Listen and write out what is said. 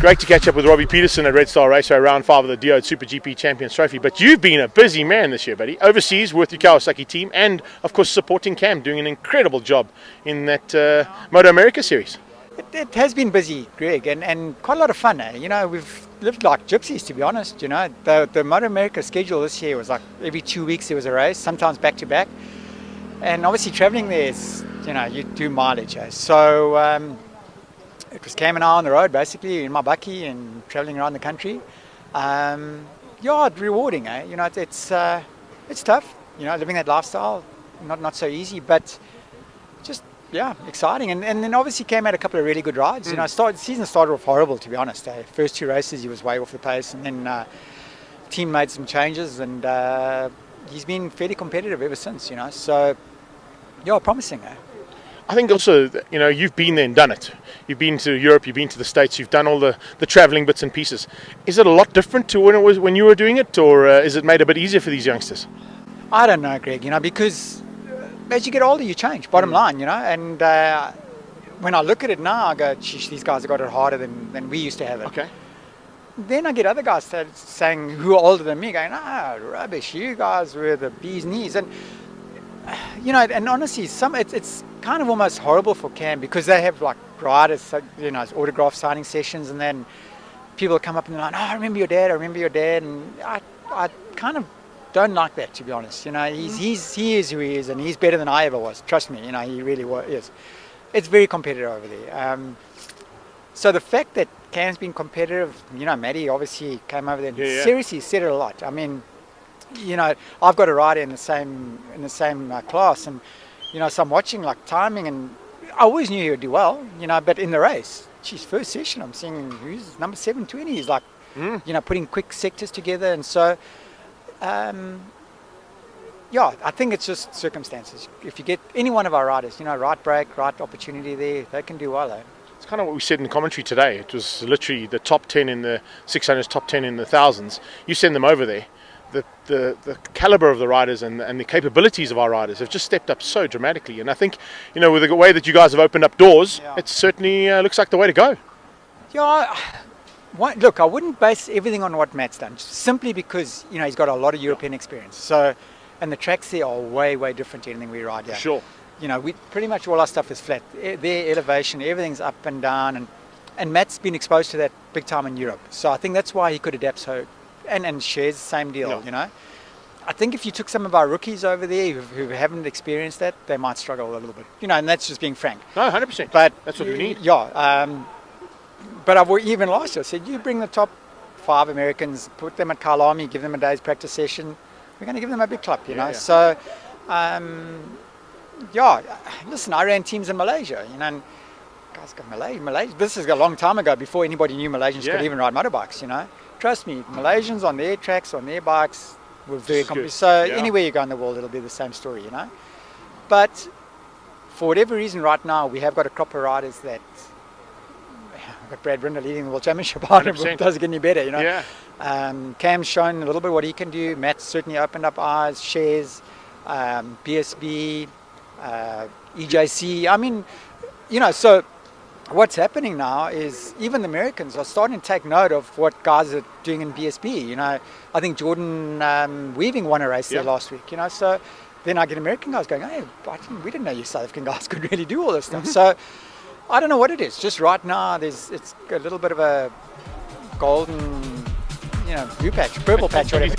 Great to catch up with Robbie Petersen at Red Star Raceway, round 5 of the Diode Super GP Champions Trophy. But you've been a busy man this year, buddy. Overseas with your Kawasaki team and, of course, supporting Cam, doing an incredible job in that MotoAmerica series. It has been busy, Greg, and quite a lot of fun. You know, we've lived like gypsies, to be honest. You know, the MotoAmerica schedule this year was like every 2 weeks there was a race, sometimes back to back. And obviously traveling there is, you know, you do mileage. So it was Cam and I on the road, basically, in my bakkie and traveling around the country. It's rewarding, eh? You know, it's tough, you know, living that lifestyle, not so easy, but just, yeah, exciting. And then obviously Cam had a couple of really good rides. You know, the season started off horrible, to be honest. First 2 races, he was way off the pace, and then team made some changes, and he's been fairly competitive ever since, you know. So, yeah, promising, eh? I think also, you know, you've been there and done it. You've been to Europe, you've been to the States, you've done all the travelling bits and pieces. Is it a lot different to when you were doing it, or is it made a bit easier for these youngsters? I don't know, Greg, you know, because as you get older, you change, bottom line, you know. And when I look at it now, I go, these guys have got it harder than we used to have it. Okay. Then I get other guys saying, who are older than me, going, rubbish, you guys were the bee's knees. And, you know, and honestly, it's kind of almost horrible for Cam, because they have like riders, you know, autograph signing sessions, and then people come up and they're like, I remember your dad, and I kind of don't like that, to be honest. You know, he is who he is, and he's better than I ever was. Trust me, you know, he really is. It's very competitive over there. So the fact that Cam's been competitive, you know, Maddie obviously came over there and seriously said it a lot. I mean, you know, I've got a rider in the same class, and you know, so I'm watching like timing, and I always knew he would do well, you know, but in the race, first session, I'm seeing who's number 720. He's like, you know, putting quick sectors together, and so, I think it's just circumstances. If you get any one of our riders, you know, right break, right opportunity there, they can do well. It's kind of what we said in the commentary today. It was literally the top 10 in the 600s, top 10 in the 1000s. You send them over there. The caliber of the riders and the capabilities of our riders have just stepped up so dramatically, and I think, you know, with the way that you guys have opened up doors, it certainly looks like the way to go. Yeah, look, I wouldn't base everything on what Matt's done, simply because, you know, he's got a lot of European experience. So, and the tracks there are way different to anything we ride here. Sure. You know, we pretty much all our stuff is flat. Their elevation, everything's up and down, and Matt's been exposed to that big time in Europe. So I think that's why he could adapt so. And shares the same deal, you know. I think if you took some of our rookies over there who haven't experienced that, they might struggle a little bit, you know, and that's just being frank. No, 100%. But that's what we need. Yeah. But I've even last year said, you bring the top 5 Americans, put them at Kyalami, give them a day's practice session. We're going to give them a big club, you know. Yeah. So, listen, I ran teams in Malaysia, you know, and guys got Malaysia. This is a long time ago, before anybody knew Malaysians could even ride motorbikes, you know. Trust me, Malaysians on their tracks, on their bikes, were very competitive. So anywhere you go in the world, it'll be the same story, you know. But for whatever reason, right now, we have got a crop of riders that, we've got Brad Brindle leading the World Championship on him, it doesn't get any better, you know. Yeah. Cam's shown a little bit what he can do. Matt's certainly opened up eyes, shares, BSB, EJC. I mean, you know, so what's happening now is even the Americans are starting to take note of what guys are doing in BSB. You know, I think Jordan Weaving won a race there last week, you know, so then I get American guys going, hey, we didn't know you South African guys could really do all this stuff. So I don't know what it is. Just right now, it's a little bit of a golden, you know, blue patch, purple patch, whatever.